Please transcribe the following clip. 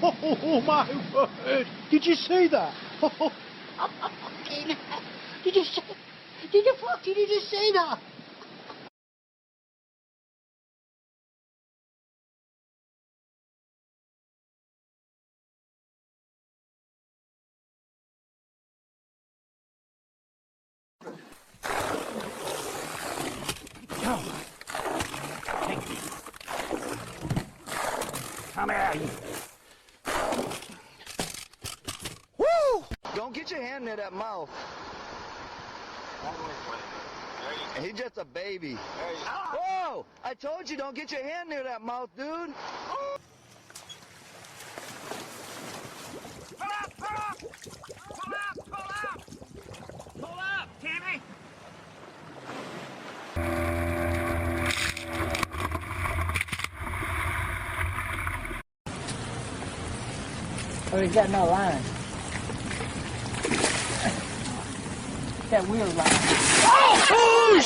Oh, my word! Did you see that? Did you just see that? Come here. Woo! Don't get your hand near that mouth. He's just a baby. Whoa! I told you, don't get your hand near that mouth, dude. Pull up! Pull up! Pull up! Pull up! Pull up, Timmy! Oh, he's got no line. That wheel line. Oh,